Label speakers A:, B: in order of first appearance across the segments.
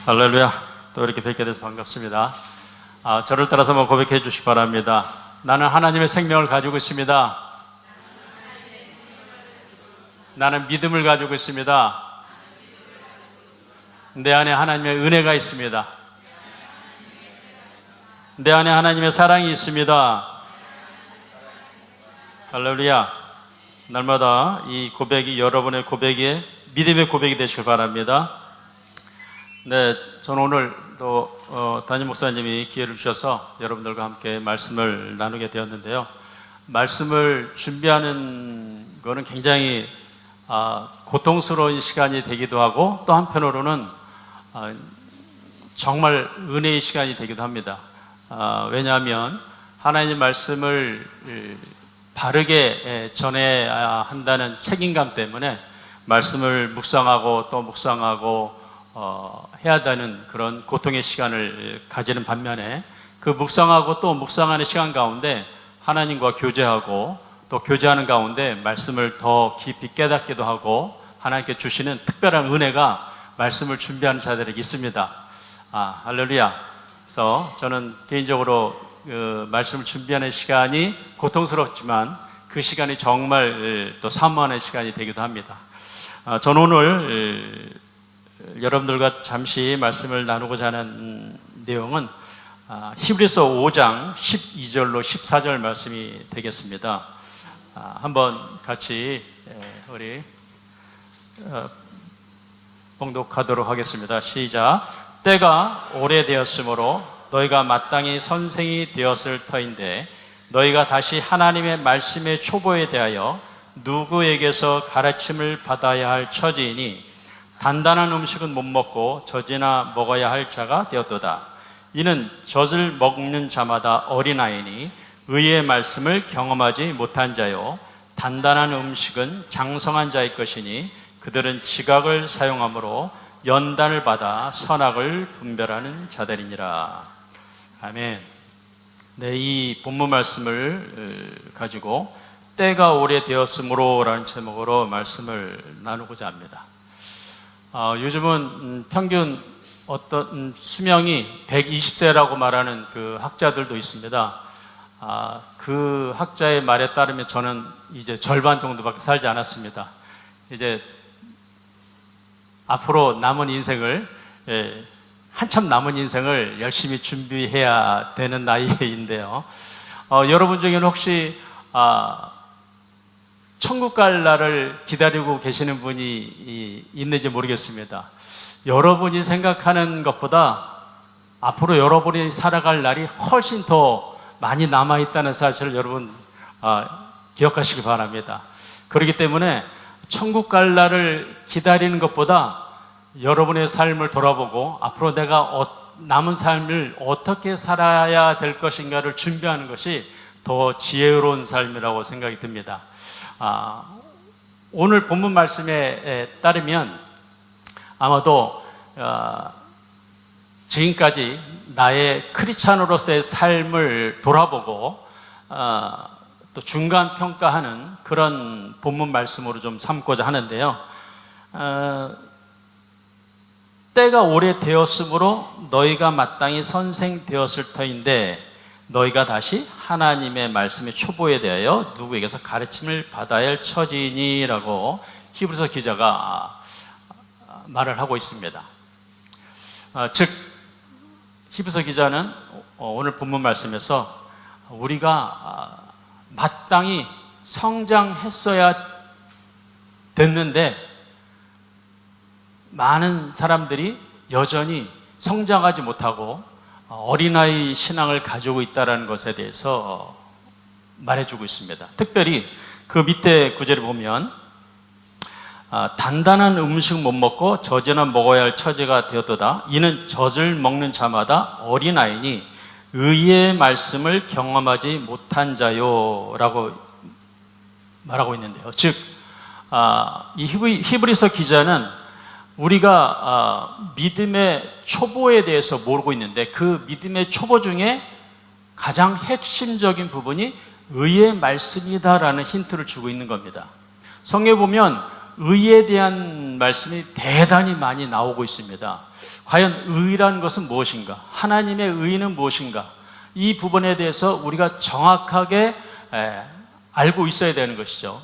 A: 할렐루야. 또 이렇게 뵙게 돼서 반갑습니다. 저를 따라서 한번 고백해 주시기 바랍니다. 나는 하나님의 생명을 가지고 있습니다. 나는 믿음을 가지고 있습니다. 내 안에 하나님의 은혜가 있습니다. 내 안에 하나님의 사랑이 있습니다. 할렐루야. 날마다 이 고백이 여러분의 고백이 믿음의 고백이 되시길 바랍니다. 네, 저는 오늘 또 담임 목사님이 기회를 주셔서 여러분들과 함께 말씀을 나누게 되었는데요. 말씀을 준비하는 거는 굉장히 고통스러운 시간이 되기도 하고, 또 한편으로는 정말 은혜의 시간이 되기도 합니다. 왜냐하면 하나님의 말씀을 바르게 전해야 한다는 책임감 때문에 말씀을 묵상하고 또 묵상하고 해야 되는 그런 고통의 시간을 가지는 반면에, 그 묵상하고 또 묵상하는 시간 가운데 하나님과 교제하고 또 교제하는 가운데 말씀을 더 깊이 깨닫기도 하고 하나님께 주시는 특별한 은혜가 말씀을 준비하는 자들에게 있습니다. 할렐루야. 그래서 저는 개인적으로 그 말씀을 준비하는 시간이 고통스럽지만 그 시간이 정말 또 사모하는 시간이 되기도 합니다. 저는 오늘 여러분들과 잠시 말씀을 나누고자 하는 내용은 히브리서 5장 12절로 14절 말씀이 되겠습니다. 한번 같이 우리 봉독하도록 하겠습니다. 시작. 때가 오래되었으므로 너희가 마땅히 선생이 되었을 터인데 너희가 다시 하나님의 말씀의 초보에 대하여 누구에게서 가르침을 받아야 할 처지이니 단단한 음식은 못 먹고 젖이나 먹어야 할 자가 되었도다. 이는 젖을 먹는 자마다 어린아이니 의의 말씀을 경험하지 못한 자요, 단단한 음식은 장성한 자의 것이니 그들은 지각을 사용함으로 연단을 받아 선악을 분별하는 자들이니라. 아멘. 네, 이 본문 말씀을 가지고 때가 오래되었으므로 라는 제목으로 말씀을 나누고자 합니다. 요즘은 평균 어떤 수명이 120세라고 말하는 그 학자들도 있습니다. 그 학자의 말에 따르면 저는 이제 절반 정도밖에 살지 않았습니다. 이제 앞으로 남은 인생을, 한참 남은 인생을 열심히 준비해야 되는 나이인데요. 여러분 중에는 혹시 천국 갈 날을 기다리고 계시는 분이 있는지 모르겠습니다. 여러분이 생각하는 것보다 앞으로 여러분이 살아갈 날이 훨씬 더 많이 남아있다는 사실을 여러분 기억하시기 바랍니다. 그렇기 때문에 천국 갈 날을 기다리는 것보다 여러분의 삶을 돌아보고 앞으로 내가 남은 삶을 어떻게 살아야 될 것인가를 준비하는 것이 더 지혜로운 삶이라고 생각이 듭니다. 오늘 본문 말씀에 따르면 아마도 지금까지 나의 크리스찬으로서의 삶을 돌아보고 또 중간 평가하는 그런 본문 말씀으로 좀 삼고자 하는데요. 때가 오래되었으므로 너희가 마땅히 선생 되었을 터인데 너희가 다시 하나님의 말씀의 초보에 대하여 누구에게서 가르침을 받아야 할 처지니라고 히브리서 기자가 말을 하고 있습니다. 즉 히브리서 기자는 오늘 본문 말씀에서 우리가 마땅히 성장했어야 됐는데 많은 사람들이 여전히 성장하지 못하고 어린아이 신앙을 가지고 있다는 것에 대해서 말해주고 있습니다. 특별히 그 밑에 구절을 보면 단단한 음식 못 먹고 젖이나 먹어야 할 처지가 되었도다. 이는 젖을 먹는 자마다 어린아이니 의의 말씀을 경험하지 못한 자요 라고 말하고 있는데요. 즉 이 히브리서 기자는 우리가 믿음의 초보에 대해서 모르고 있는데 그 믿음의 초보 중에 가장 핵심적인 부분이 의의 말씀이다라는 힌트를 주고 있는 겁니다. 성경에 보면 의에 대한 말씀이 대단히 많이 나오고 있습니다. 과연 의라는 것은 무엇인가? 하나님의 의는 무엇인가? 이 부분에 대해서 우리가 정확하게 알고 있어야 되는 것이죠.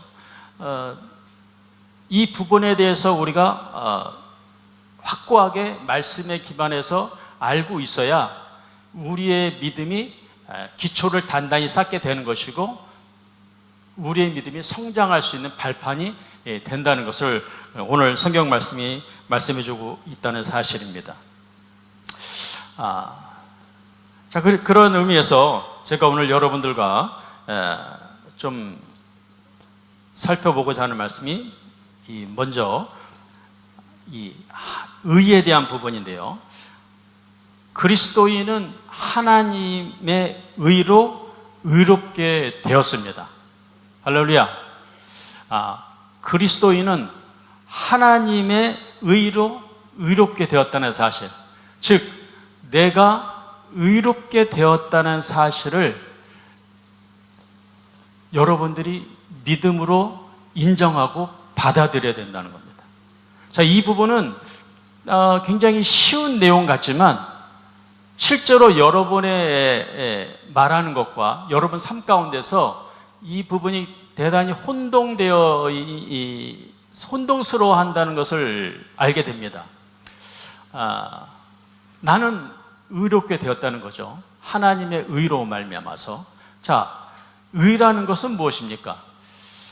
A: 이 부분에 대해서 우리가 확고하게 말씀에 기반해서 알고 있어야 우리의 믿음이 기초를 단단히 쌓게 되는 것이고 우리의 믿음이 성장할 수 있는 발판이 된다는 것을 오늘 성경 말씀이 말씀해주고 있다는 사실입니다. 자, 그런 의미에서 제가 오늘 여러분들과 좀 살펴보고자 하는 말씀이 먼저 이 의에 대한 부분인데요. 그리스도인은 하나님의 의로 의롭게 되었습니다. 할렐루야. 그리스도인은 하나님의 의로 의롭게 되었다는 사실, 즉 내가 의롭게 되었다는 사실을 여러분들이 믿음으로 인정하고 받아들여야 된다는 겁니다. 자, 이 부분은 굉장히 쉬운 내용 같지만 실제로 여러분의 말하는 것과 여러분 삶 가운데서 이 부분이 대단히 혼동스러워 한다는 것을 알게 됩니다. 나는 의롭게 되었다는 거죠. 하나님의 의로 말미암아서. 자, 의라는 것은 무엇입니까?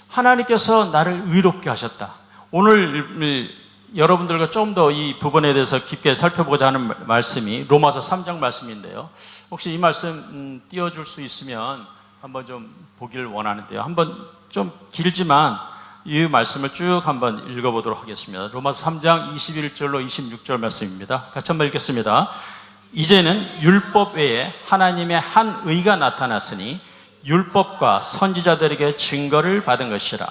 A: 하나님께서 나를 의롭게 하셨다. 오늘 여러분들과 좀 더 이 부분에 대해서 깊게 살펴보고자 하는 말씀이 로마서 3장 말씀인데요. 혹시 이 말씀 띄워줄 수 있으면 한번 좀 보기를 원하는데요. 한번 좀 길지만 이 말씀을 쭉 한번 읽어보도록 하겠습니다. 로마서 3장 21절로 26절 말씀입니다. 같이 한번 읽겠습니다. 이제는 율법 외에 하나님의 한 의가 나타났으니 율법과 선지자들에게 증거를 받은 것이라.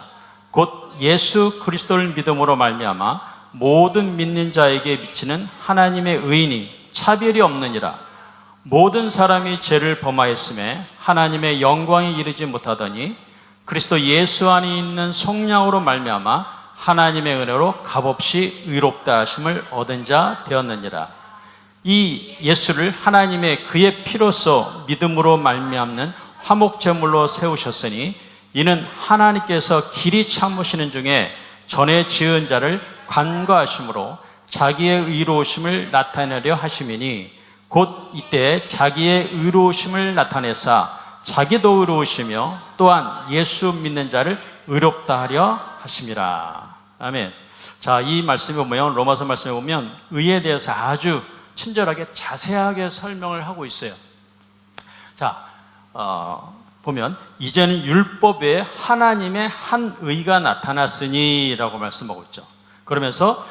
A: 곧 예수 그리스도를 믿음으로 말미암아 모든 믿는 자에게 미치는 하나님의 의인이 차별이 없느니라. 모든 사람이 죄를 범하였음에 하나님의 영광에 이르지 못하더니 그리스도 예수 안에 있는 속량으로 말미암아 하나님의 은혜로 값없이 의롭다 하심을 얻은 자 되었느니라. 이 예수를 하나님의 그의 피로써 믿음으로 말미암는 화목제물로 세우셨으니 이는 하나님께서 길이 참으시는 중에 전에 지은 자를 관과하심으로 자기의 의로우심을 나타내려 하심이니 곧 이때 자기의 의로우심을 나타내사 자기도 의로우시며 또한 예수 믿는 자를 의롭다 하려 하심이라. 아멘. 자, 이 말씀에 보면 로마서 말씀에 보면 의에 대해서 아주 친절하게 자세하게 설명을 하고 있어요. 자, 보면 이제는 율법에 하나님의 한 의가 나타났으니 라고 말씀하고 있죠. 그러면서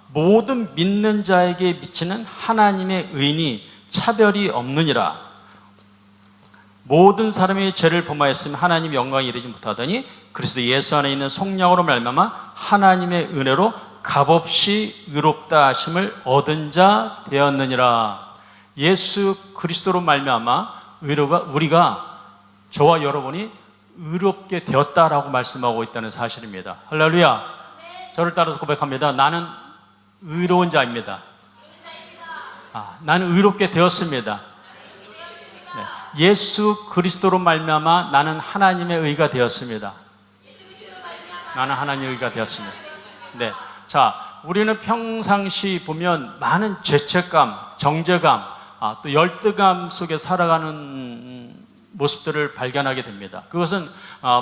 A: 모든 믿는 자에게 미치는 하나님의 의인이 차별이 없느니라. 모든 사람이 죄를 범하였으면 하나님의 영광에 이르지 못하더니 그리스도 예수 안에 있는 속량으로 말미암아 하나님의 은혜로 값없이 의롭다 하심을 얻은 자 되었느니라. 예수 그리스도로 말미암아 우리가 저와 여러분이 의롭게 되었다라고 말씀하고 있다는 사실입니다. 할렐루야. 저를 따라서 고백합니다. 나는 의로운 자입니다. 나는 의롭게 되었습니다. 네. 예수 그리스도로 말미암아 나는 하나님의 의가 되었습니다. 나는 하나님의 의가 되었습니다. 네. 자, 우리는 평상시 보면 많은 죄책감, 정죄감, 또 열등감 속에 살아가는 모습들을 발견하게 됩니다. 그것은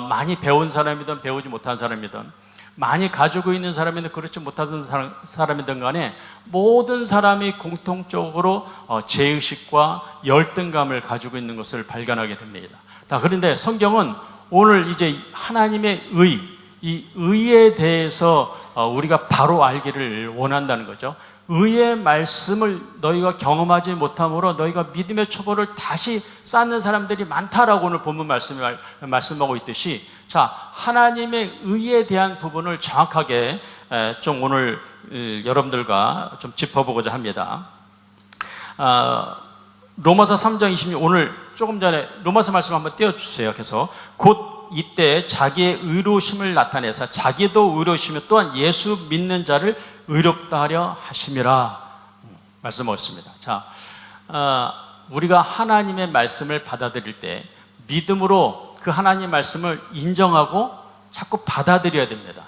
A: 많이 배운 사람이든 배우지 못한 사람이든 많이 가지고 있는 사람이든 그렇지 못한 사람이든 간에 모든 사람이 공통적으로 죄의식과 열등감을 가지고 있는 것을 발견하게 됩니다. 그런데 성경은 오늘 이제 하나님의 의, 이 의에 대해서 우리가 바로 알기를 원한다는 거죠. 의의 말씀을 너희가 경험하지 못함으로 너희가 믿음의 초보를 다시 쌓는 사람들이 많다라고 오늘 본문 말씀하고 있듯이, 자, 하나님의 의에 대한 부분을 정확하게 좀 오늘 여러분들과 좀 짚어보고자 합니다. 로마서 3장 26, 오늘 조금 전에 로마서 말씀 한번 띄워주세요. 그래서 곧 이때 자기의 의로우심을 나타내서 자기도 의로우시며 또한 예수 믿는 자를 의롭다 하려 하심이라 말씀하셨습니다. 자, 우리가 하나님의 말씀을 받아들일 때 믿음으로 그 하나님의 말씀을 인정하고 자꾸 받아들여야 됩니다.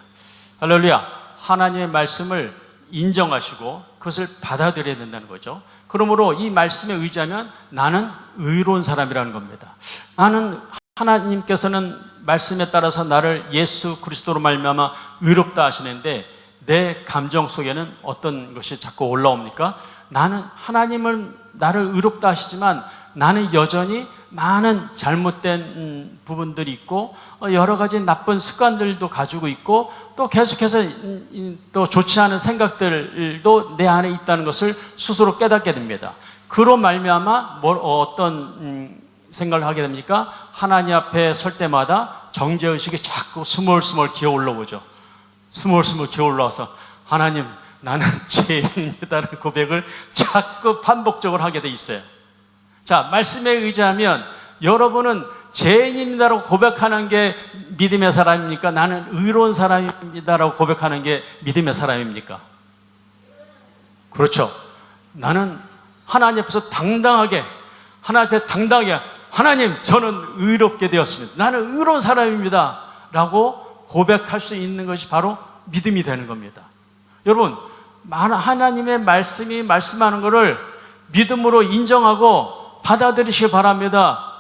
A: 할렐루야. 하나님의 말씀을 인정하시고 그것을 받아들여야 된다는 거죠. 그러므로 이 말씀에 의지하면 나는 의로운 사람이라는 겁니다. 나는 하나님께서는 말씀에 따라서 나를 예수 그리스도로 말미암아 의롭다 하시는데 내 감정 속에는 어떤 것이 자꾸 올라옵니까? 나는 하나님은 나를 의롭다 하시지만 나는 여전히 많은 잘못된 부분들이 있고 여러 가지 나쁜 습관들도 가지고 있고 또 계속해서 또 좋지 않은 생각들도 내 안에 있다는 것을 스스로 깨닫게 됩니다. 그로 말미암아 어떤 생각을 하게 됩니까? 하나님 앞에 설 때마다 정죄의식이 자꾸 스멀스멀 기어 올라오죠. 스멀스멀 기어 올라와서 하나님 나는 죄인이다라는 고백을 자꾸 반복적으로 하게 돼 있어요. 자, 말씀에 의지하면 여러분은 죄인입니다라고 고백하는 게 믿음의 사람입니까? 나는 의로운 사람입니다라고 고백하는 게 믿음의 사람입니까? 그렇죠. 나는 하나님 앞에서 당당하게 하나님 저는 의롭게 되었습니다. 나는 의로운 사람입니다 라고 고백할 수 있는 것이 바로 믿음이 되는 겁니다. 여러분, 하나님의 말씀이 말씀하는 것을 믿음으로 인정하고 받아들이시기 바랍니다.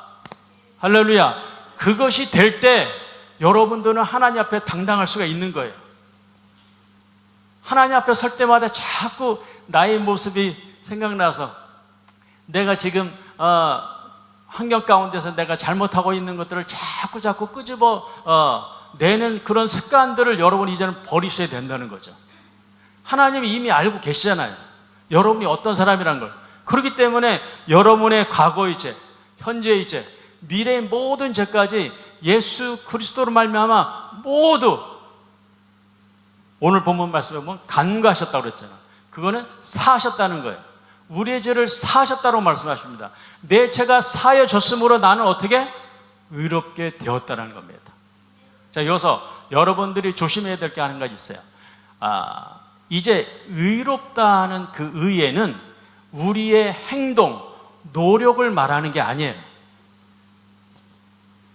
A: 할렐루야. 그것이 될 때 여러분들은 하나님 앞에 당당할 수가 있는 거예요. 하나님 앞에 설 때마다 자꾸 나의 모습이 생각나서 내가 지금 환경 가운데서 내가 잘못하고 있는 것들을 자꾸 끄집어 내는 그런 습관들을 여러분이 이제는 버리셔야 된다는 거죠. 하나님이 이미 알고 계시잖아요. 여러분이 어떤 사람이라는 걸. 그렇기 때문에 여러분의 과거의 죄, 현재의 죄, 미래의 모든 죄까지 예수 그리스도로 말미암아 모두 오늘 본문 말씀에 보면 간과하셨다고 그랬잖아요. 그거는 사하셨다는 거예요. 우리의 죄를 사하셨다고 말씀하십니다. 내 죄가 사여졌으므로 나는 어떻게? 의롭게 되었다는 겁니다. 자, 여기서 여러분들이 조심해야 될 게 한 가지 있어요. 이제 의롭다는 그 의에는 우리의 행동, 노력을 말하는 게 아니에요.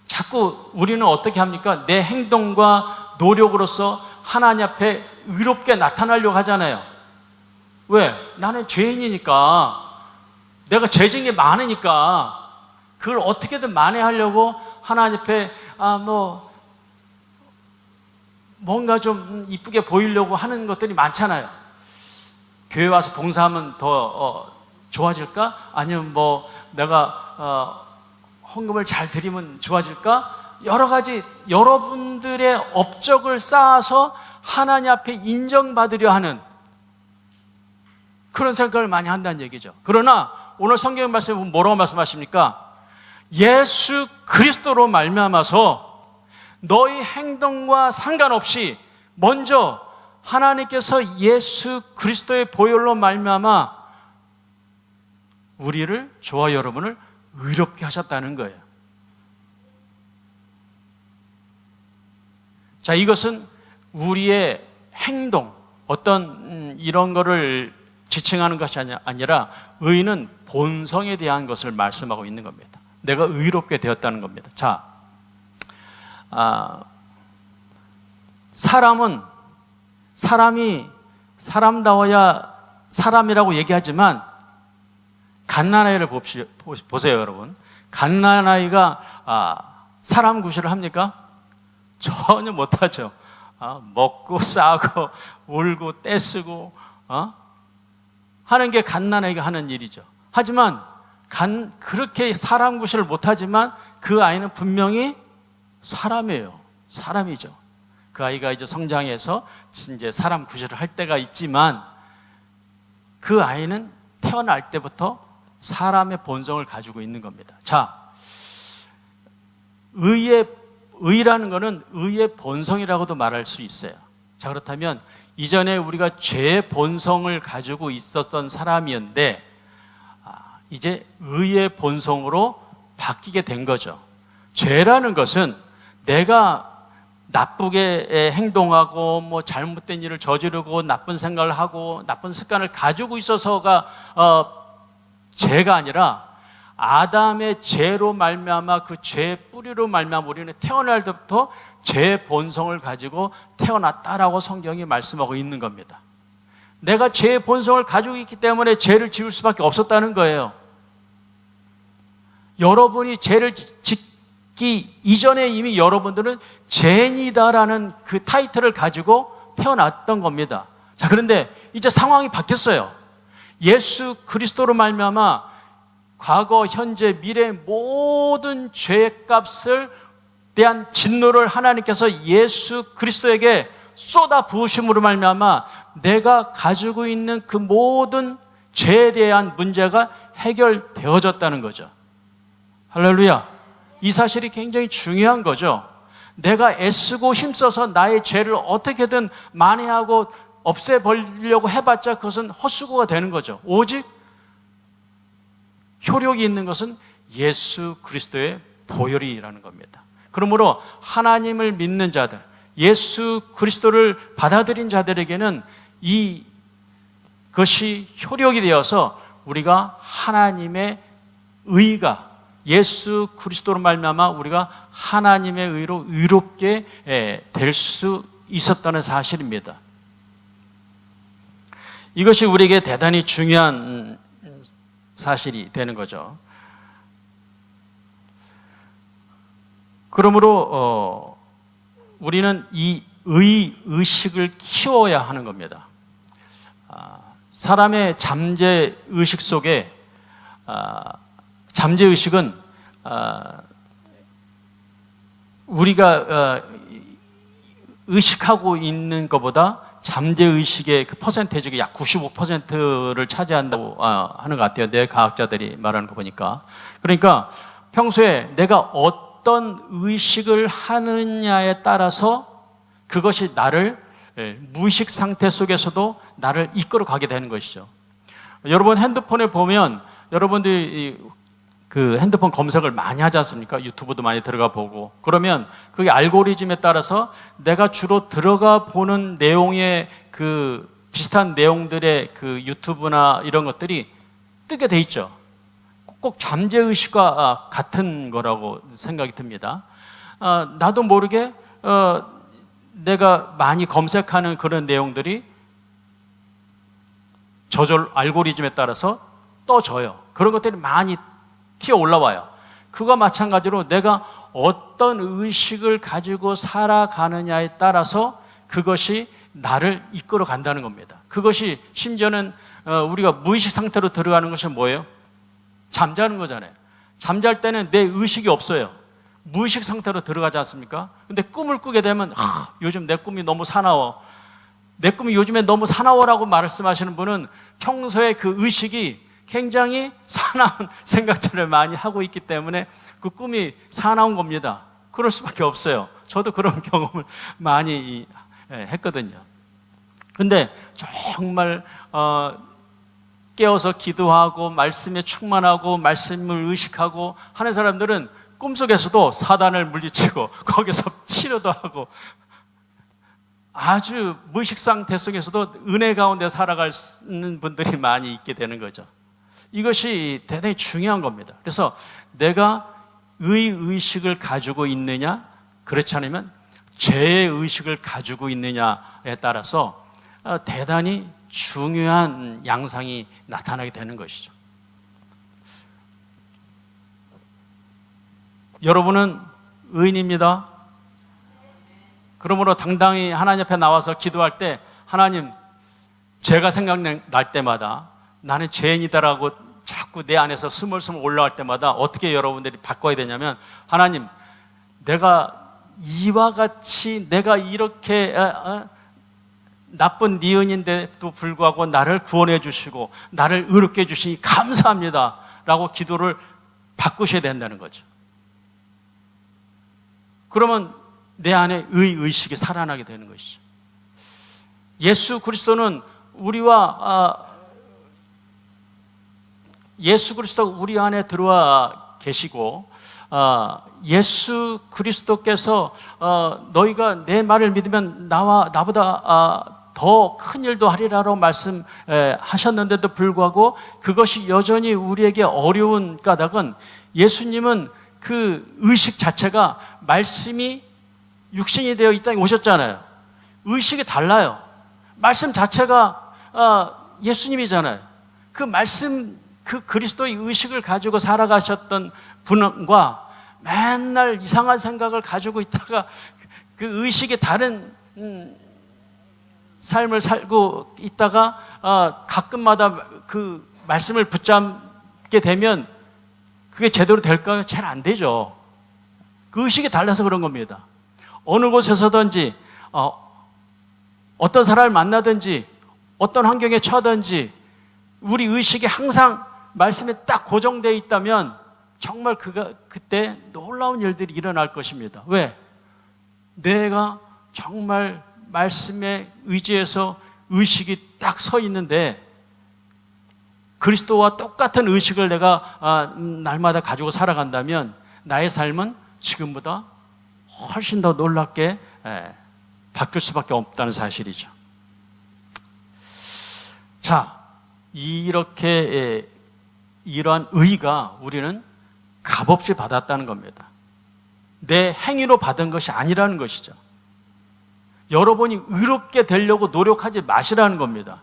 A: 자꾸 우리는 어떻게 합니까? 내 행동과 노력으로서 하나님 앞에 의롭게 나타나려고 하잖아요. 왜? 나는 죄인이니까, 내가 죄진 게 많으니까 그걸 어떻게든 만회하려고 하나님 앞에 뭔가 좀 이쁘게 보이려고 하는 것들이 많잖아요. 교회 와서 봉사하면 더 좋아질까? 아니면 내가 헌금을 잘 드리면 좋아질까? 여러 가지 여러분들의 업적을 쌓아서 하나님 앞에 인정받으려 하는 그런 생각을 많이 한다는 얘기죠. 그러나 오늘 성경 말씀에 보면 뭐라고 말씀하십니까? 예수 그리스도로 말미암아서 너희 행동과 상관없이 먼저 하나님께서 예수 그리스도의 보혈로 말미암아 우리를, 저와 여러분을 의롭게 하셨다는 거예요. 자, 이것은 우리의 행동, 어떤 이런 거를 지칭하는 것이 아니라 의는 본성에 대한 것을 말씀하고 있는 겁니다. 내가 의롭게 되었다는 겁니다. 자, 사람이 사람다워야 사람이라고 얘기하지만 갓난아이를 보세요, 여러분. 갓난아이가 사람 구실을 합니까? 전혀 못하죠. 먹고 싸고 울고 떼쓰고 하는 게 갓난아이가 하는 일이죠. 하지만 그렇게 사람 구실을 못하지만 그 아이는 분명히 사람이에요. 사람이죠. 그 아이가 이제 성장해서 이제 사람 구실을 할 때가 있지만 그 아이는 태어날 때부터 사람의 본성을 가지고 있는 겁니다. 자, 의라는 것은 의의 본성이라고도 말할 수 있어요. 자, 그렇다면 이전에 우리가 죄의 본성을 가지고 있었던 사람이었는데 이제 의의 본성으로 바뀌게 된 거죠. 죄라는 것은 내가 나쁘게 행동하고 뭐 잘못된 일을 저지르고 나쁜 생각을 하고 나쁜 습관을 가지고 있어서가 죄가 아니라 아담의 죄로 말미암아 그 죄의 뿌리로 말미암아 우리는 태어날 때부터 죄의 본성을 가지고 태어났다라고 성경이 말씀하고 있는 겁니다. 내가 죄의 본성을 가지고 있기 때문에 죄를 지을 수밖에 없었다는 거예요. 여러분이 죄를 짓기 이전에 이미 여러분들은 죄인이다라는 그 타이틀을 가지고 태어났던 겁니다. 자, 그런데 이제 상황이 바뀌었어요. 예수 그리스도로 말미암아 과거, 현재, 미래 모든 죄의 값을 대한 진노를 하나님께서 예수 그리스도에게 쏟아 부으심으로 말미암아 내가 가지고 있는 그 모든 죄에 대한 문제가 해결되어졌다는 거죠. 할렐루야. 이 사실이 굉장히 중요한 거죠. 내가 애쓰고 힘써서 나의 죄를 어떻게든 만회하고 없애버리려고 해봤자 그것은 헛수고가 되는 거죠. 오직 효력이 있는 것은 예수 그리스도의 보혈이라는 겁니다. 그러므로 하나님을 믿는 자들, 예수 그리스도를 받아들인 자들에게는 이것이 효력이 되어서 우리가 하나님의 의가 예수 그리스도로 말미암아 우리가 하나님의 의로 의롭게 될 수 있었다는 사실입니다. 이것이 우리에게 대단히 중요한 사실이 되는 거죠. 그러므로 우리는 이 의식을 키워야 하는 겁니다. 사람의 잠재의식 속에 잠재의식은 우리가 의식하고 있는 것보다 잠재의식의 그 퍼센테이지가 약 95%를 차지한다고 하는 것 같아요. 뇌과학자들이 말하는 거 보니까. 그러니까 평소에 내가 어떤 의식을 하느냐에 따라서 그것이 나를 무의식 상태 속에서도 나를 이끌어 가게 되는 것이죠. 여러분 핸드폰에 보면 여러분들이 그 핸드폰 검색을 많이 하지 않습니까? 유튜브도 많이 들어가 보고. 그러면 그게 알고리즘에 따라서 내가 주로 들어가 보는 내용의 그 비슷한 내용들의 그 유튜브나 이런 것들이 뜨게 돼 있죠. 꼭 잠재의식과 같은 거라고 생각이 듭니다. 나도 모르게 내가 많이 검색하는 그런 내용들이 저절 알고리즘에 따라서 떠져요. 그런 것들이 많이 튀어 올라와요. 그거 마찬가지로 내가 어떤 의식을 가지고 살아가느냐에 따라서 그것이 나를 이끌어 간다는 겁니다. 그것이 심지어는 우리가 무의식 상태로 들어가는 것이 뭐예요? 잠자는 거잖아요. 잠잘 때는 내 의식이 없어요. 무의식 상태로 들어가지 않습니까? 근데 꿈을 꾸게 되면 요즘 내 꿈이 너무 사나워. 내 꿈이 요즘에 너무 사나워라고 말씀하시는 분은 평소에 그 의식이 굉장히 사나운 생각들을 많이 하고 있기 때문에 그 꿈이 사나운 겁니다. 그럴 수밖에 없어요. 저도 그런 경험을 많이 했거든요. 근데 정말 깨어서 기도하고 말씀에 충만하고 말씀을 의식하고 하는 사람들은 꿈속에서도 사단을 물리치고 거기서 치료도 하고 아주 무의식 상태 속에서도 은혜 가운데 살아가는 분들이 많이 있게 되는 거죠. 이것이 대단히 중요한 겁니다. 그래서 내가 의식을 가지고 있느냐, 그렇지 않으면 죄의 의식을 가지고 있느냐에 따라서 대단히 중요한 양상이 나타나게 되는 것이죠. 여러분은 의인입니다. 그러므로 당당히 하나님 앞에 나와서 기도할 때 하나님, 죄가 생각날 때마다 나는 죄인이다라고 자꾸 내 안에서 스물스물 올라갈 때마다 어떻게 여러분들이 바꿔야 되냐면 하나님, 내가 이와 같이 내가 이렇게 나쁜 니은인데도 불구하고 나를 구원해 주시고 나를 의롭게 해주시니 감사합니다 라고 기도를 바꾸셔야 된다는 거죠. 그러면 내 안에 의식이 살아나게 되는 것이죠. 예수 그리스도는 예수 그리스도가 우리 안에 들어와 계시고 예수 그리스도께서 너희가 내 말을 믿으면 나보다 더 큰 일도 하리라고 말씀하셨는데도 불구하고 그것이 여전히 우리에게 어려운 까닭은 예수님은 그 의식 자체가 말씀이 육신이 되어 이 땅에 오셨잖아요. 의식이 달라요. 말씀 자체가 예수님이잖아요. 그 말씀, 그 그리스도의 의식을 가지고 살아가셨던 분과 맨날 이상한 생각을 가지고 있다가 그 의식이 다른 삶을 살고 있다가 가끔마다 그 말씀을 붙잡게 되면 그게 제대로 될까요? 잘 안 되죠. 그 의식이 달라서 그런 겁니다. 어느 곳에서든지 어떤 사람을 만나든지 어떤 환경에 처하든지 우리 의식이 항상 말씀에 딱 고정되어 있다면 정말 그때 놀라운 일들이 일어날 것입니다. 왜? 내가 정말 말씀에 의지해서 의식이 딱 서 있는데 그리스도와 똑같은 의식을 내가 날마다 가지고 살아간다면 나의 삶은 지금보다 훨씬 더 놀랍게 바뀔 수밖에 없다는 사실이죠. 자, 이렇게 이러한 의가 우리는 값없이 받았다는 겁니다. 내 행위로 받은 것이 아니라는 것이죠. 여러분이 의롭게 되려고 노력하지 마시라는 겁니다.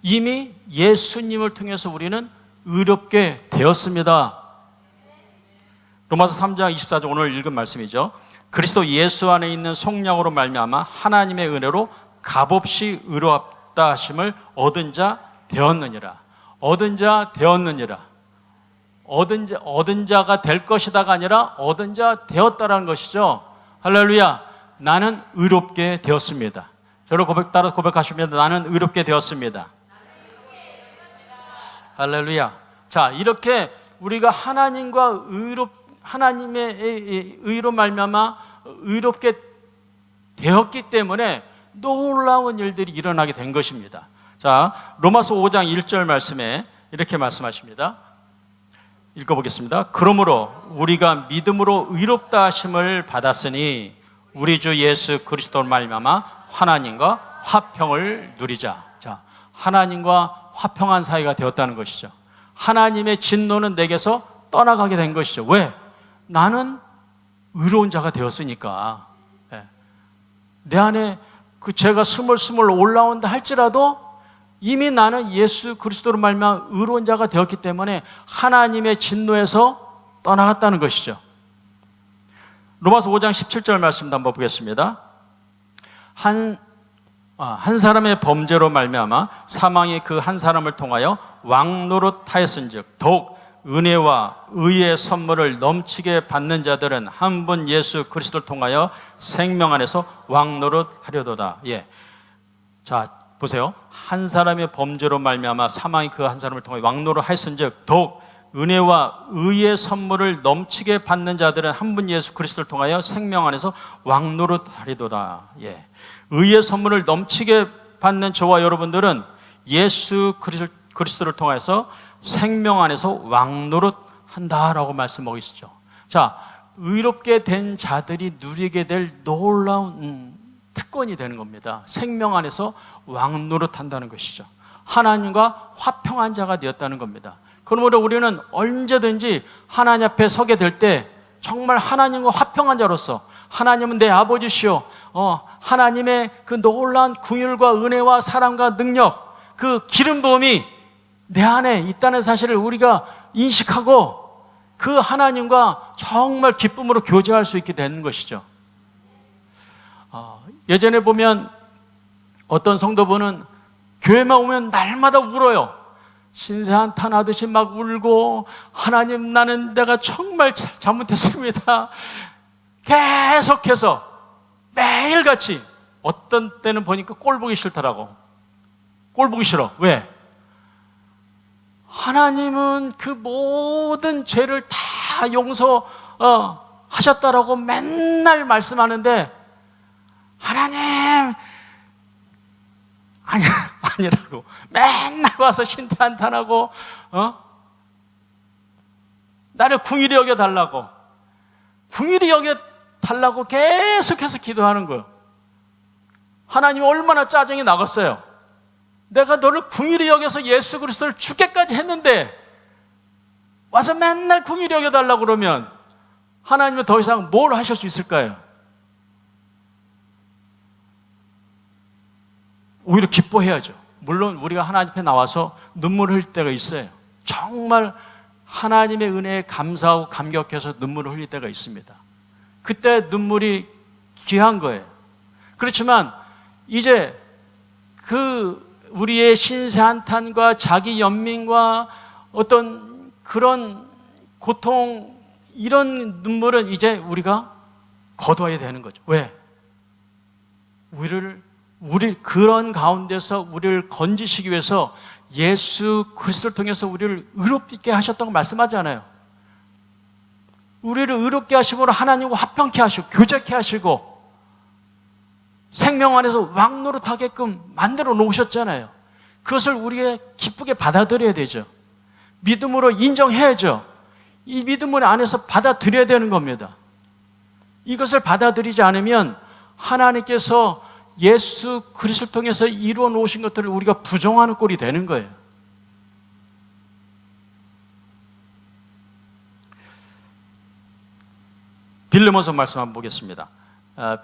A: 이미 예수님을 통해서 우리는 의롭게 되었습니다. 로마서 3장 24절 오늘 읽은 말씀이죠. 그리스도 예수 안에 있는 속량으로 말미암아 하나님의 은혜로 값없이 의롭다 하심을 얻은 자 되었느니라. 얻은 자 되었느니라. 얻은 자가 될 것이다가 아니라 얻은 자 되었다라는 것이죠. 할렐루야. 나는 의롭게 되었습니다. 저를 따라 고백하시면 나는 의롭게 되었습니다. 할렐루야. 자, 이렇게 우리가 하나님의 의로 말미암아 의롭게 되었기 때문에 놀라운 일들이 일어나게 된 것입니다. 자, 로마서 5장 1절 말씀에 이렇게 말씀하십니다. 읽어보겠습니다. 그러므로 우리가 믿음으로 의롭다 하심을 받았으니 우리 주 예수 그리스도로 말미암아 하나님과 화평을 누리자. 자, 하나님과 화평한 사이가 되었다는 것이죠. 하나님의 진노는 내게서 떠나가게 된 것이죠. 왜? 나는 의로운 자가 되었으니까. 내 안에 그 죄가 스물스물 올라온다 할지라도 이미 나는 예수 그리스도로 말미암아 의로운 자가 되었기 때문에 하나님의 진노에서 떠나갔다는 것이죠. 로마서 5장 17절 말씀도 한번 보겠습니다. 한 사람의 범죄로 말미암아 사망이 그 한 사람을 통하여 왕노릇하였은즉 더욱 은혜와 의의 선물을 넘치게 받는 자들은 한 분 예수 그리스도를 통하여 생명 안에서 왕노릇하려도다. 예. 자, 보세요. 한 사람의 범죄로 말미암아 사망이 그 한 사람을 통하여 왕노릇하였은즉 더욱 은혜와 의의 선물을 넘치게 받는 자들은 한 분 예수 그리스도를 통하여 생명 안에서 왕노릇하리도다. 예. 의의 선물을 넘치게 받는 저와 여러분들은 예수 그리스도를 통해서 생명 안에서 왕노릇한다라고 말씀하고 있죠. 자, 의롭게 된 자들이 누리게 될 놀라운 특권이 되는 겁니다. 생명 안에서 왕노릇한다는 것이죠. 하나님과 화평한 자가 되었다는 겁니다. 그러므로 우리는 언제든지 하나님 앞에 서게 될 때 정말 하나님과 화평한 자로서 하나님은 내 아버지시오. 하나님의 그 놀라운 긍휼과 은혜와 사랑과 능력, 그 기름 부음이 내 안에 있다는 사실을 우리가 인식하고 그 하나님과 정말 기쁨으로 교제할 수 있게 되는 것이죠. 예전에 보면 어떤 성도분은 교회만 오면 날마다 울어요. 신세한탄하듯이 막 울고 하나님 나는 내가 정말 잘못했습니다. 계속해서 매일같이 어떤 때는 보니까 꼴 보기 싫더라고. 꼴 보기 싫어. 왜? 하나님은 그 모든 죄를 다 용서하셨다라고 맨날 말씀하는데 하나님 아니라고 맨날 와서 신태한탄하고 나를 긍휼히 여겨달라고, 긍휼히 여겨달라고 계속해서 기도하는 거예요. 하나님이 얼마나 짜증이 나겠어요. 내가 너를 긍휼히 여겨서 예수 그리스도를 죽게까지 했는데 와서 맨날 긍휼히 여겨달라고 그러면 하나님은 더 이상 뭘 하실 수 있을까요? 오히려 기뻐해야죠. 물론 우리가 하나님 앞에 나와서 눈물을 흘릴 때가 있어요. 정말 하나님의 은혜에 감사하고 감격해서 눈물을 흘릴 때가 있습니다. 그때 눈물이 귀한 거예요. 그렇지만 이제 우리의 신세한탄과 자기 연민과 어떤 그런 고통, 이런 눈물은 이제 우리가 거둬야 되는 거죠. 왜? 우리 그런 가운데서 우리를 건지시기 위해서 예수 그리스도를 통해서 우리를 의롭게 하셨다고 말씀하잖아요. 우리를 의롭게 하심으로 하나님과 화평케 하시고 교제케 하시고 생명 안에서 왕노릇하게끔 만들어 놓으셨잖아요. 그것을 우리가 기쁘게 받아들여야 되죠. 믿음으로 인정해야죠. 이 믿음을 안에서 받아들여야 되는 겁니다. 이것을 받아들이지 않으면 하나님께서 예수 그리스도를 통해서 이루어 놓으신 것들을 우리가 부정하는 꼴이 되는 거예요. 빌레몬서 말씀 한번 보겠습니다.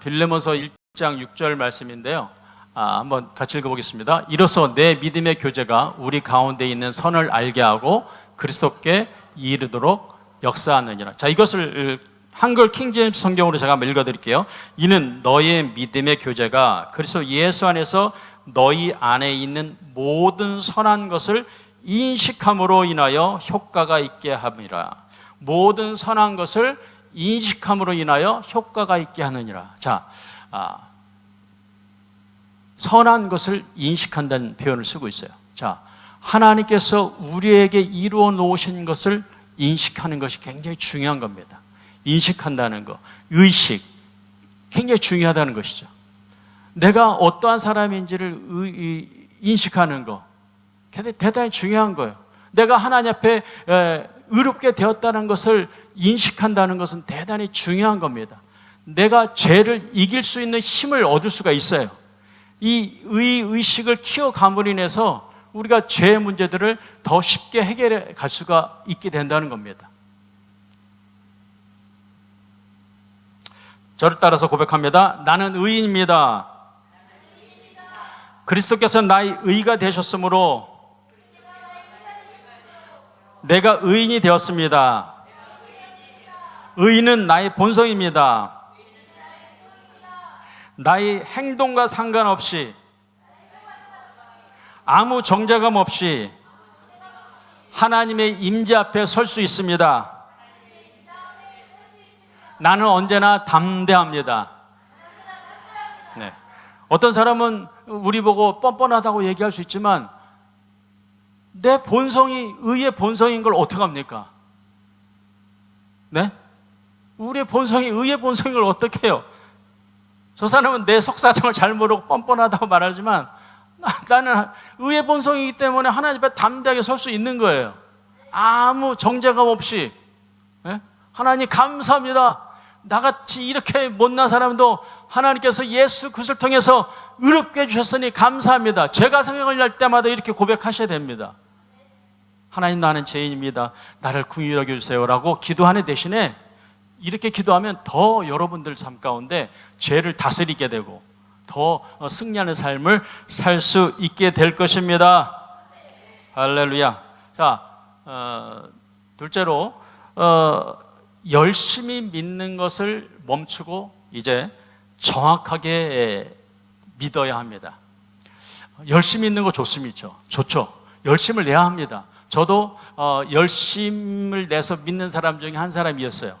A: 빌레몬서 1장 6절 말씀인데요. 한번 같이 읽어보겠습니다. 이로써 내 믿음의 교제가 우리 가운데 있는 선을 알게 하고 그리스도께 이르도록 역사하느니라. 자, 이것을 한글 킹제임스 성경으로 제가 한번 읽어드릴게요. 이는 너의 믿음의 교제가 그리스도 예수 안에서 너희 안에 있는 모든 선한 것을 인식함으로 인하여 효과가 있게 함이라. 모든 선한 것을 인식함으로 인하여 효과가 있게 하느니라. 자, 선한 것을 인식한다는 표현을 쓰고 있어요. 자, 하나님께서 우리에게 이루어 놓으신 것을 인식하는 것이 굉장히 중요한 겁니다. 인식한다는 것, 의식, 굉장히 중요하다는 것이죠. 내가 어떠한 사람인지를 인식하는 것, 대단히 중요한 거예요. 내가 하나님 앞에 의롭게 되었다는 것을 인식한다는 것은 대단히 중요한 겁니다. 내가 죄를 이길 수 있는 힘을 얻을 수가 있어요. 이 의식을 키워감으로 인해서 우리가 죄의 문제들을 더 쉽게 해결해 갈 수가 있게 된다는 겁니다. 저를 따라서 고백합니다. 나는 의인입니다. 그리스도께서 나의 의가 되셨으므로 내가 의인이 되었습니다. 의인은 나의 본성입니다. 나의 행동과 상관없이 아무 정죄감 없이 하나님의 임재 앞에 설 수 있습니다. 나는 언제나 담대합니다. 네. 어떤 사람은 우리 보고 뻔뻔하다고 얘기할 수 있지만 내 본성이 의의 본성인 걸 어떡합니까? 네? 우리의 본성이 의의 본성인 걸 어떻게 해요? 저 사람은 내 속사정을 잘 모르고 뻔뻔하다고 말하지만 나는 의의 본성이기 때문에 하나님 앞에 담대하게 설 수 있는 거예요. 아무 정죄감 없이. 네? 하나님 감사합니다. 나같이 이렇게 못난 사람도 하나님께서 예수 그리스도를 통해서 의롭게 해주셨으니 감사합니다. 죄가 생각을 날 때마다 이렇게 고백하셔야 됩니다. 하나님, 나는 죄인입니다. 나를 긍휼히 여겨주세요 라고 기도하는 대신에 이렇게 기도하면 더 여러분들 삶 가운데 죄를 다스리게 되고 더 승리하는 삶을 살 수 있게 될 것입니다. 할렐루야. 자, 둘째로 열심히 믿는 것을 멈추고 이제 정확하게 믿어야 합니다. 열심히 믿는 거 좋습니다. 좋죠. 열심을 내야 합니다. 저도 열심을 내서 믿는 사람 중에 한 사람이었어요.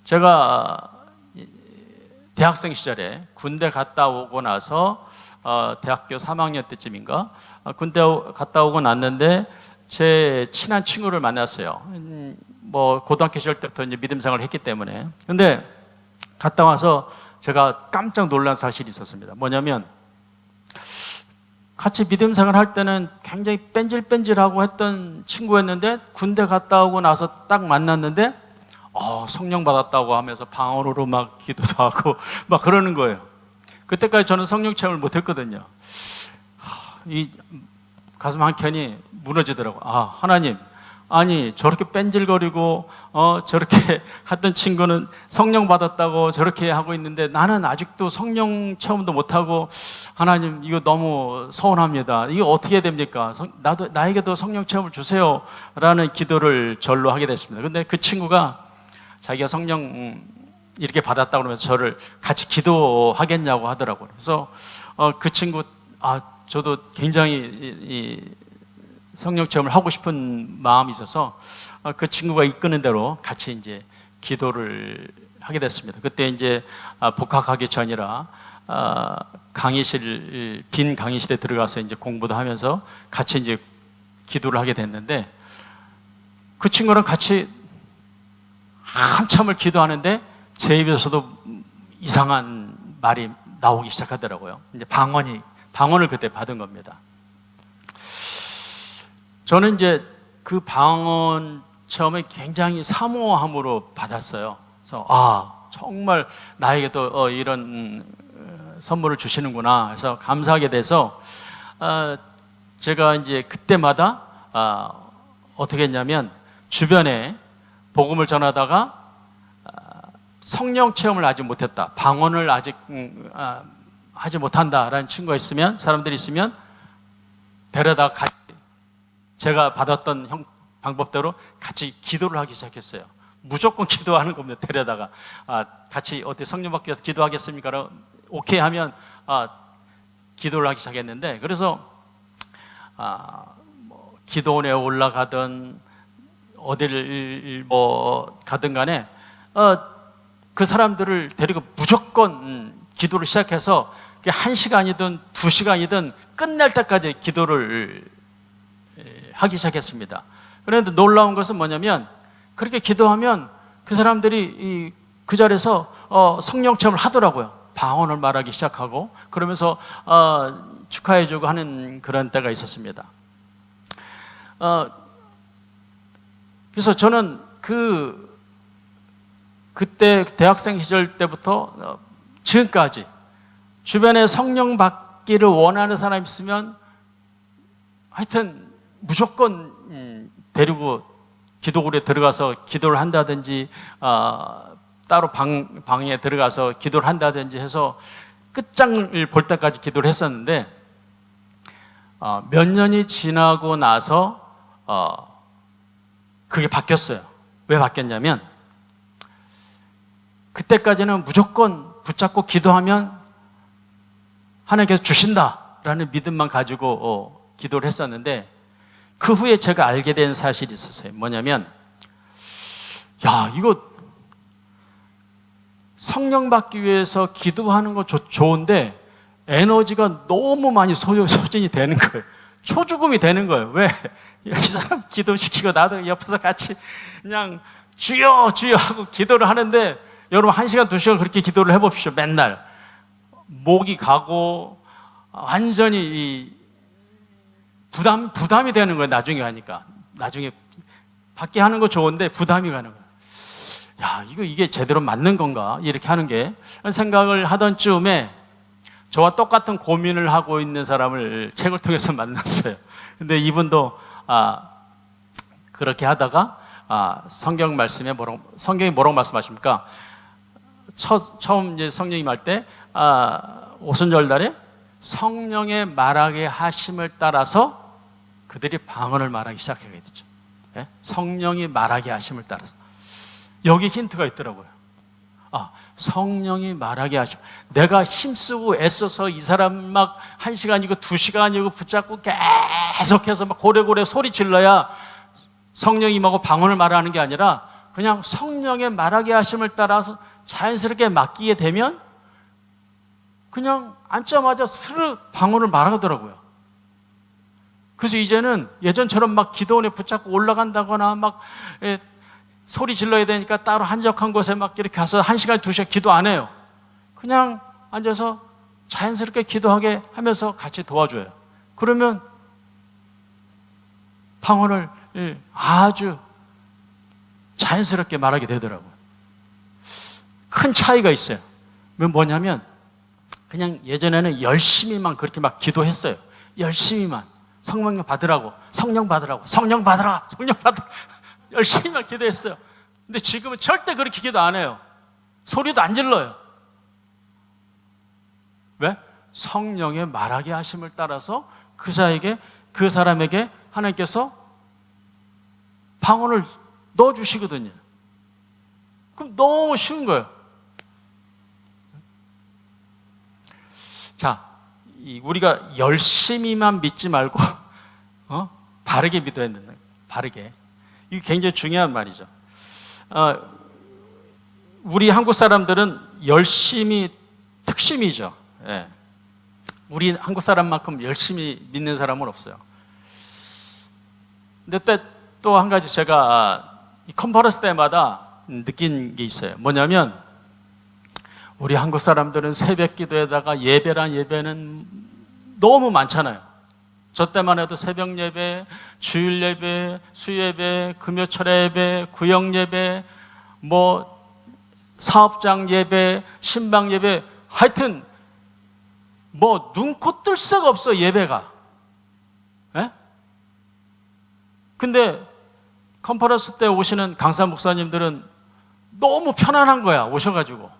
A: 제가 대학생 시절에 군대 갔다 오고 나서 대학교 3학년 때쯤인가 군대 갔다 오고 났는데 제 친한 친구를 만났어요. 뭐 고등학교 시절 때부터 이제 믿음 생활을 했기 때문에. 근데 갔다 와서 제가 깜짝 놀란 사실이 있었습니다. 뭐냐면 같이 믿음 생활 할 때는 굉장히 뺀질뺀질하고 했던 친구였는데 군대 갔다 오고 나서 딱 만났는데 성령 받았다고 하면서 방언으로 막 기도도 하고 막 그러는 거예요. 그때까지 저는 성령 체험을 못 했거든요. 이 가슴 한켠이 무너지더라고요. 하나님, 아니 저렇게 뺀질거리고 저렇게 했던 친구는 성령 받았다고 저렇게 하고 있는데 나는 아직도 성령 체험도 못하고, 하나님 이거 너무 서운합니다. 이거 어떻게 해야 됩니까? 나에게도 성령 체험을 주세요 라는 기도를 절로 하게 됐습니다. 근데 그 친구가 자기가 성령 이렇게 받았다고 그러면서 저를 같이 기도하겠냐고 하더라고요. 그래서 그 친구, 저도 굉장히 이 성령 체험을 하고 싶은 마음이 있어서 그 친구가 이끄는 대로 같이 이제 기도를 하게 됐습니다. 그때 이제 복학하기 전이라 빈 강의실에 들어가서 이제 공부도 하면서 같이 이제 기도를 하게 됐는데, 그 친구랑 같이 한참을 기도하는데 제 입에서도 이상한 말이 나오기 시작하더라고요. 이제 방언을 그때 받은 겁니다. 저는 이제 그 방언 처음에 굉장히 사모함으로 받았어요. 그래서 정말 나에게도 이런 선물을 주시는구나 해서 감사하게 돼서 제가 이제 그때마다 어떻게 했냐면, 주변에 복음을 전하다가 성령 체험을 아직 못했다, 방언을 아직 하지 못한다라는 친구가 있으면, 사람들이 있으면 데려다가 같이 제가 받았던 방법대로 같이 기도를 하기 시작했어요. 무조건 기도하는 겁니다. 데려다가 같이 어떻게 성령 받기 위해서 기도하겠습니까? 오케이 하면 기도를 하기 시작했는데, 그래서 기도원에 올라가든 어디를 가든 간에 그 사람들을 데리고 무조건 기도를 시작해서 1시간이든 2시간이든 끝날 때까지 기도를 하기 시작했습니다. 그런데 놀라운 것은 뭐냐면, 그렇게 기도하면 그 사람들이 그 자리에서 성령 체험을 하더라고요. 방언을 말하기 시작하고 그러면서 축하해주고 하는 그런 때가 있었습니다. 그래서 저는 그때 대학생 시절 때부터 지금까지 주변에 성령 받기를 원하는 사람이 있으면 하여튼 무조건 데리고 기도굴에 들어가서 기도를 한다든지 따로 방에 들어가서 기도를 한다든지 해서 끝장을 볼 때까지 기도를 했었는데, 몇 년이 지나고 나서 그게 바뀌었어요. 왜 바뀌었냐면, 그때까지는 무조건 붙잡고 기도하면 하나님께서 주신다라는 믿음만 가지고 기도를 했었는데, 그 후에 제가 알게 된 사실이 있었어요. 뭐냐면, 이거 성령 받기 위해서 기도하는 거 좋은데 에너지가 너무 많이 소진이 되는 거예요. 초죽음이 되는 거예요. 왜? 이 사람 기도시키고 나도 옆에서 같이 그냥 주여 주여 하고 기도를 하는데, 여러분 1시간 2시간 그렇게 기도를 해봅시오. 맨날 목이 가고 완전히 부담이 되는 거예요. 나중에 하니까. 나중에 밖에 하는 거 좋은데 부담이 가는 거예요. 이게 제대로 맞는 건가? 이렇게 하는 게 생각을 하던 쯤에 저와 똑같은 고민을 하고 있는 사람을 책을 통해서 만났어요. 근데 이분도 그렇게 하다가 성경이 뭐라고 말씀하십니까? 처음 이제 성령이 말 때 오순절날에 성령의 말하게 하심을 따라서 그들이 방언을 말하기 시작하게 되죠. 네? 성령이 말하게 하심을 따라서. 여기 힌트가 있더라고요. 성령이 말하게 하심. 내가 힘쓰고 애써서 이 사람 막 1시간이고 2시간이고 붙잡고 계속해서 막 고래고래 소리 질러야 성령이 임하고 방언을 말하는 게 아니라, 그냥 성령의 말하게 하심을 따라서 자연스럽게 맡기게 되면 그냥 앉자마자 스르 방언을 말하더라고요. 그래서 이제는 예전처럼 막 기도원에 붙잡고 올라간다거나 막 소리 질러야 되니까 따로 한적한 곳에 막 이렇게 가서 1시간, 2시간 기도 안 해요. 그냥 앉아서 자연스럽게 기도하게 하면서 같이 도와줘요. 그러면 방언을 아주 자연스럽게 말하게 되더라고요. 큰 차이가 있어요. 뭐냐면 그냥 예전에는 열심히만 그렇게 막 기도했어요. 열심히만 성령 받으라고, 성령 받으라고, 성령 받으라, 성령 받으라 열심히만 기도했어요. 근데 지금은 절대 그렇게 기도 안 해요. 소리도 안 질러요. 왜? 성령의 말하게 하심을 따라서 그 사람에게 하나님께서 방언을 넣어주시거든요. 그럼 너무 쉬운 거예요. 자, 우리가 열심히만 믿지 말고 바르게 믿어야 된다. 바르게. 이게 굉장히 중요한 말이죠. 우리 한국 사람들은 열심히 특심이죠. 예. 우리 한국 사람만큼 열심히 믿는 사람은 없어요. 근데 또 한 가지 제가 컨퍼런스 때마다 느낀 게 있어요. 뭐냐면 우리 한국 사람들은 새벽 기도에다가 예배란 예배는 너무 많잖아요. 저 때만 해도 새벽 예배, 주일 예배, 수예배, 금요철 예배, 구역 예배, 사업장 예배, 신방 예배, 하여튼 눈코 뜰 새가 없어 예배가. 예? 근데 컨퍼런스 때 오시는 강사 목사님들은 너무 편안한 거야. 오셔가지고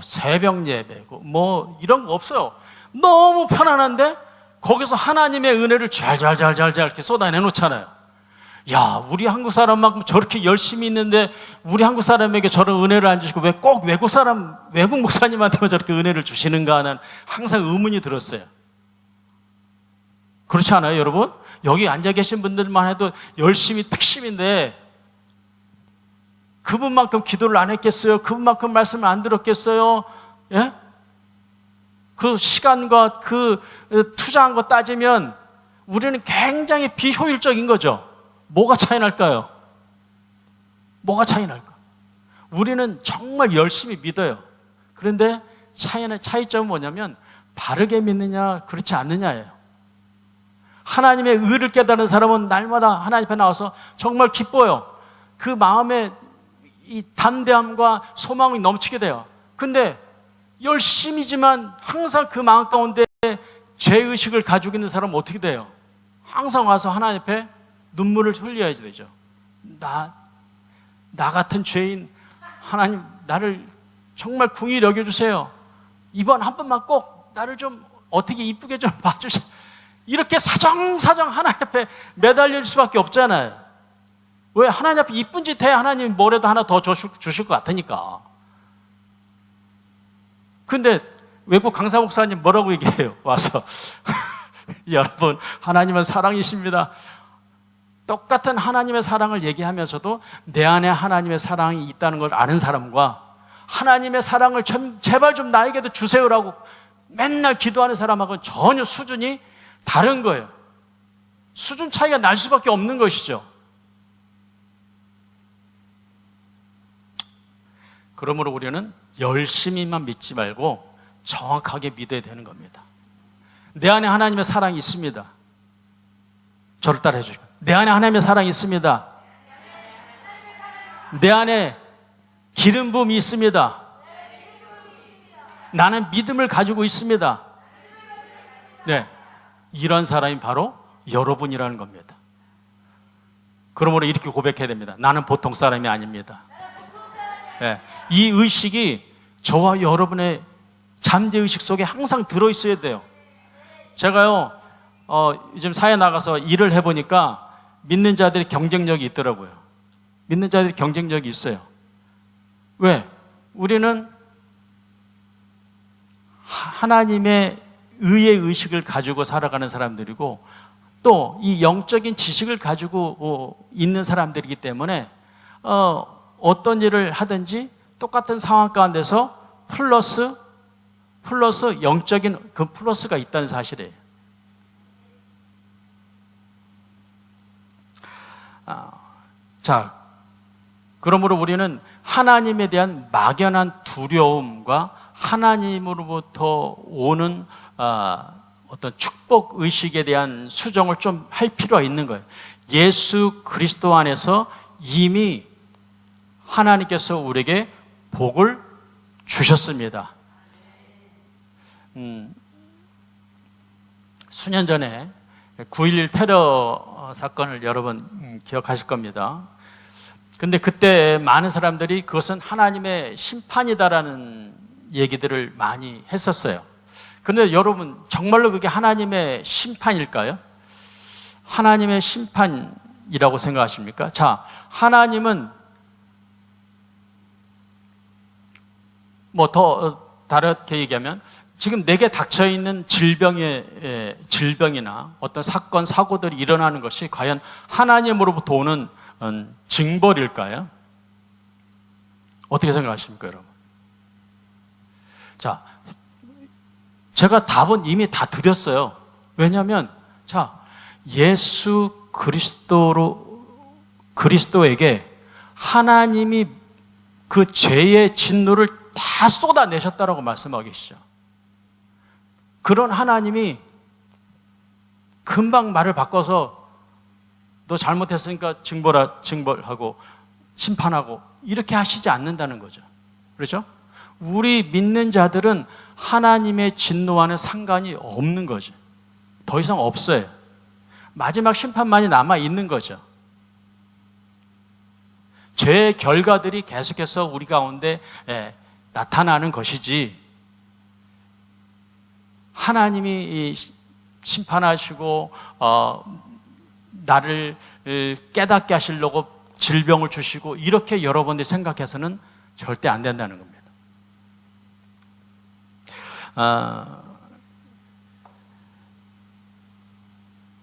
A: 새벽 예배고 이런 거 없어요. 너무 편안한데 거기서 하나님의 은혜를 잘 이렇게 쏟아내 놓잖아요. 야, 우리 한국 사람만큼 저렇게 열심히 있는데 우리 한국 사람에게 저런 은혜를 안 주시고 왜 꼭 외국 목사님한테만 저렇게 은혜를 주시는가 하는 항상 의문이 들었어요. 그렇지 않아요, 여러분? 여기 앉아 계신 분들만 해도 열심히 특심인데 그분만큼 기도를 안 했겠어요? 그분만큼 말씀을 안 들었겠어요? 예? 그 시간과 그 투자한 거 따지면 우리는 굉장히 비효율적인 거죠. 뭐가 차이 날까요? 뭐가 차이 날까? 우리는 정말 열심히 믿어요. 그런데 차이점은 뭐냐면 바르게 믿느냐 그렇지 않느냐예요. 하나님의 의를 깨달은 사람은 날마다 하나님 앞에 나와서 정말 기뻐요. 그 마음에 이 담대함과 소망이 넘치게 돼요. 근데 열심히지만 항상 그 마음 가운데 죄의식을 가지고 있는 사람은 어떻게 돼요? 항상 와서 하나님 앞에 눈물을 흘려야 되죠. 나 같은 죄인, 하나님 나를 정말 긍휼히 여겨주세요. 이번 한 번만 꼭 나를 좀 어떻게 이쁘게 좀 봐주세요. 이렇게 사정사정 하나님 앞에 매달릴 수밖에 없잖아요. 왜? 하나님 앞에 이쁜 짓 해 하나님이 뭐라도 하나 더 주실 것 같으니까. 근데 외국 강사 목사님 뭐라고 얘기해요? 와서 여러분 하나님은 사랑이십니다. 똑같은 하나님의 사랑을 얘기하면서도 내 안에 하나님의 사랑이 있다는 걸 아는 사람과 하나님의 사랑을 제발 좀 나에게도 주세요라고 맨날 기도하는 사람하고는 전혀 수준이 다른 거예요. 수준 차이가 날 수밖에 없는 것이죠. 그러므로 우리는 열심히만 믿지 말고 정확하게 믿어야 되는 겁니다. 내 안에 하나님의 사랑이 있습니다. 저를 따라 해주시고, 내 안에 하나님의 사랑이 있습니다. 내 안에 기름 부음이 있습니다. 나는 믿음을 가지고 있습니다. 네, 이런 사람이 바로 여러분이라는 겁니다. 그러므로 이렇게 고백해야 됩니다. 나는 보통 사람이 아닙니다. 네, 이 의식이 저와 여러분의 잠재의식 속에 항상 들어있어야 돼요. 제가요, 요즘 사회 나가서 일을 해보니까 믿는 자들의 경쟁력이 있더라고요. 믿는 자들의 경쟁력이 있어요. 왜? 우리는 하나님의 의의 의식을 가지고 살아가는 사람들이고 또 이 영적인 지식을 가지고 있는 사람들이기 때문에 어떤 일을 하든지 똑같은 상황 가운데서 플러스 영적인 그 플러스가 있다는 사실이에요. 자, 그러므로 우리는 하나님에 대한 막연한 두려움과 하나님으로부터 오는 어떤 축복 의식에 대한 수정을 좀 할 필요가 있는 거예요. 예수 그리스도 안에서 이미 하나님께서 우리에게 복을 주셨습니다. 수년 전에 9.11 테러 사건을 여러분 기억하실 겁니다. 근데 그때 많은 사람들이 그것은 하나님의 심판이다라는 얘기들을 많이 했었어요. 그런데 여러분, 정말로 그게 하나님의 심판일까요? 하나님의 심판이라고 생각하십니까? 자, 하나님은 뭐 더 다르게 얘기하면 지금 내게 닥쳐 있는 질병이나 어떤 사건, 사고들이 일어나는 것이 과연 하나님으로부터 오는 징벌일까요? 어떻게 생각하십니까, 여러분? 자, 제가 답은 이미 다 드렸어요. 왜냐하면, 자, 예수 그리스도에게 하나님이 그 죄의 진노를 다 쏟아내셨다라고 말씀하고 계시죠. 그런 하나님이 금방 말을 바꿔서 너 잘못했으니까 징벌하고 심판하고 이렇게 하시지 않는다는 거죠. 그렇죠? 우리 믿는 자들은 하나님의 진노와는 상관이 없는 거죠. 더 이상 없어요. 마지막 심판만이 남아 있는 거죠. 죄의 결과들이 계속해서 우리 가운데 나타나는 것이지, 하나님이 심판하시고 나를 깨닫게 하시려고 질병을 주시고 이렇게 여러분들이 생각해서는 절대 안 된다는 겁니다.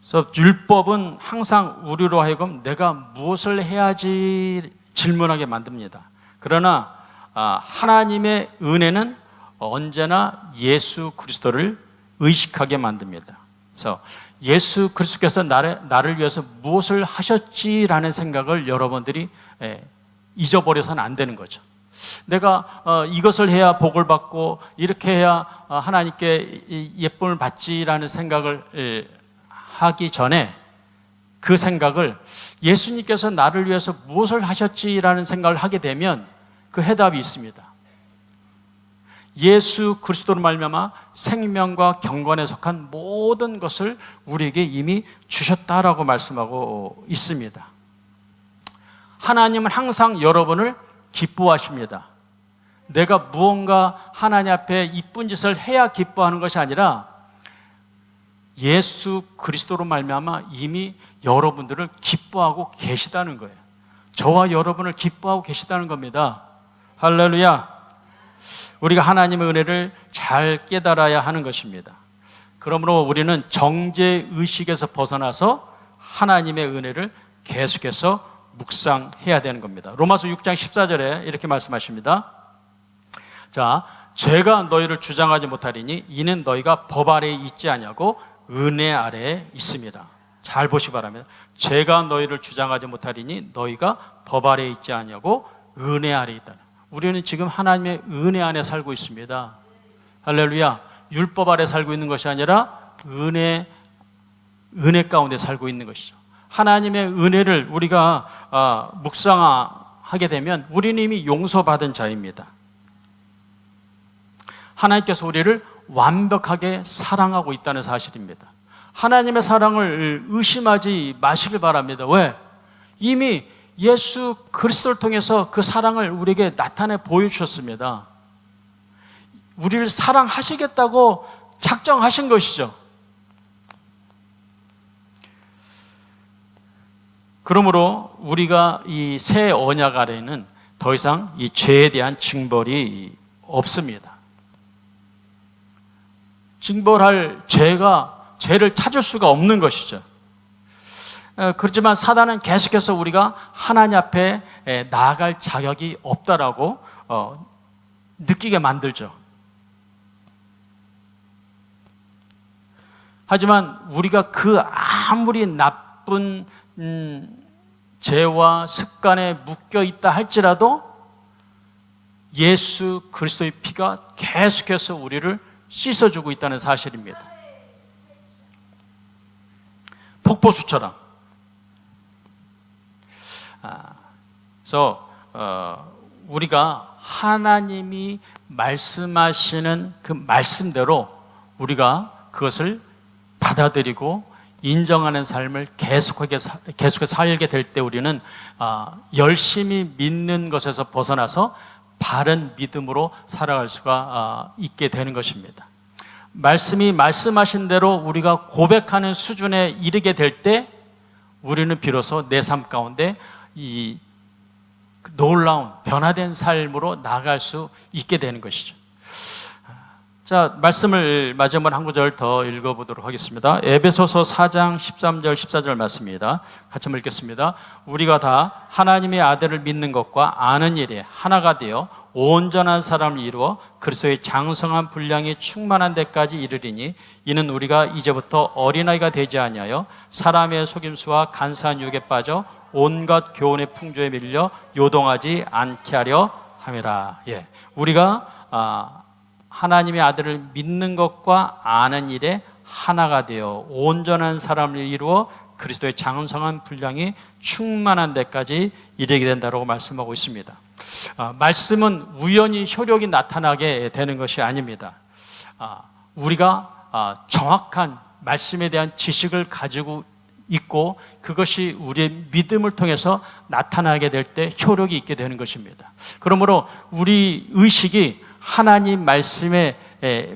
A: 그래서 율법은 항상 우리로 하여금 내가 무엇을 해야지 질문하게 만듭니다. 그러나 하나님의 은혜는 언제나 예수 그리스도를 의식하게 만듭니다. 그래서 예수 그리스도께서 나를 위해서 무엇을 하셨지라는 생각을 여러분들이 잊어버려서는 안 되는 거죠. 내가 이것을 해야 복을 받고 이렇게 해야 하나님께 예쁨을 받지라는 생각을 하기 전에 그 생각을 예수님께서 나를 위해서 무엇을 하셨지라는 생각을 하게 되면 그 해답이 있습니다. 예수 그리스도로 말미암아 생명과 경건에 속한 모든 것을 우리에게 이미 주셨다라고 말씀하고 있습니다. 하나님은 항상 여러분을 기뻐하십니다. 내가 무언가 하나님 앞에 이쁜 짓을 해야 기뻐하는 것이 아니라 예수 그리스도로 말미암아 이미 여러분들을 기뻐하고 계시다는 거예요. 저와 여러분을 기뻐하고 계시다는 겁니다. 할렐루야. 우리가 하나님의 은혜를 잘 깨달아야 하는 것입니다. 그러므로 우리는 정죄의식에서 벗어나서 하나님의 은혜를 계속해서 묵상해야 되는 겁니다. 로마서 6장 14절에 이렇게 말씀하십니다. 자, 죄가 너희를 주장하지 못하리니 이는 너희가 법 아래에 있지 아니하고 은혜 아래에 있습니다. 잘 보시 바랍니다. 죄가 너희를 주장하지 못하리니 너희가 법 아래에 있지 아니하고 은혜 아래에 있다. 우리는 지금 하나님의 은혜 안에 살고 있습니다. 할렐루야. 율법 아래 살고 있는 것이 아니라 은혜 가운데 살고 있는 것이죠. 하나님의 은혜를 우리가 묵상하게 되면 우리는 이미 용서받은 자입니다. 하나님께서 우리를 완벽하게 사랑하고 있다는 사실입니다. 하나님의 사랑을 의심하지 마시길 바랍니다. 왜? 이미 예수 그리스도를 통해서 그 사랑을 우리에게 나타내 보여주셨습니다. 우리를 사랑하시겠다고 작정하신 것이죠. 그러므로 우리가 이 새 언약 아래에는 더 이상 이 죄에 대한 징벌이 없습니다. 징벌할 죄를 찾을 수가 없는 것이죠. 그렇지만 사단은 계속해서 우리가 하나님 앞에 나아갈 자격이 없다라고 느끼게 만들죠. 하지만 우리가 그 아무리 나쁜 죄와 습관에 묶여 있다 할지라도 예수 그리스도의 피가 계속해서 우리를 씻어주고 있다는 사실입니다. 폭포수처럼. 그래서 우리가 하나님이 말씀하시는 그 말씀대로 우리가 그것을 받아들이고 인정하는 삶을 계속해서 살게 될 때 우리는 열심히 믿는 것에서 벗어나서 바른 믿음으로 살아갈 수가 있게 되는 것입니다. 말씀이 말씀하신 대로 우리가 고백하는 수준에 이르게 될 때 우리는 비로소 내 삶 가운데 이 놀라운 변화된 삶으로 나아갈 수 있게 되는 것이죠. 자, 말씀을 마지막으로 한 구절 더 읽어보도록 하겠습니다. 에베소서 4장 13절 14절 말씀입니다. 같이 한번 읽겠습니다. 우리가 다 하나님의 아들을 믿는 것과 아는 일에 하나가 되어 온전한 사람을 이루어 그리스도의 장성한 분량이 충만한 데까지 이르리니 이는 우리가 이제부터 어린아이가 되지 아니하여 사람의 속임수와 간사한 유혹에 빠져 온갖 교훈의 풍조에 밀려 요동하지 않게 하려 함이라. 예, 우리가 하나님의 아들을 믿는 것과 아는 일에 하나가 되어 온전한 사람을 이루어 그리스도의 장성한 분량이 충만한 데까지 이르게 된다고 말씀하고 있습니다. 말씀은 우연히 효력이 나타나게 되는 것이 아닙니다. 우리가 정확한 말씀에 대한 지식을 가지고 있고 그것이 우리의 믿음을 통해서 나타나게 될 때 효력이 있게 되는 것입니다. 그러므로 우리 의식이 하나님 말씀에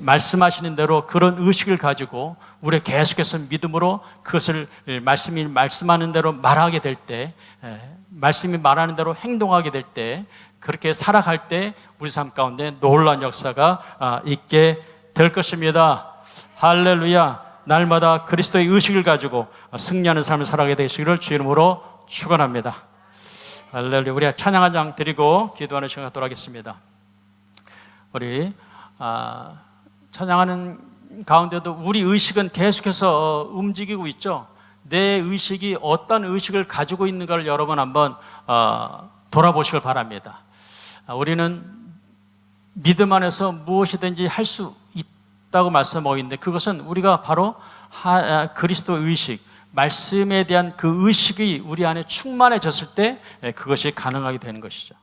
A: 말씀하시는 대로 그런 의식을 가지고 우리가 계속해서 믿음으로 그것을 말씀이 말씀하는 대로 말하게 될 때, 말씀이 말하는 대로 행동하게 될 때, 그렇게 살아갈 때 우리 삶 가운데 놀라운 역사가 있게 될 것입니다. 할렐루야. 날마다 그리스도의 의식을 가지고 승리하는 삶을 살아가게 되시기를 주 이름으로 축원합니다. 할렐루야. 우리 찬양 한 장 드리고 기도하는 시간 갖도록 하겠습니다. 우리 찬양하는 가운데도 우리 의식은 계속해서 움직이고 있죠. 내 의식이 어떤 의식을 가지고 있는가를 여러분 한번 돌아보시길 바랍니다. 우리는 믿음 안에서 무엇이든지 할 수 있다고 말씀하고 있는데 그것은 우리가 바로 그리스도 의식, 말씀에 대한 그 의식이 우리 안에 충만해졌을 때 그것이 가능하게 되는 것이죠.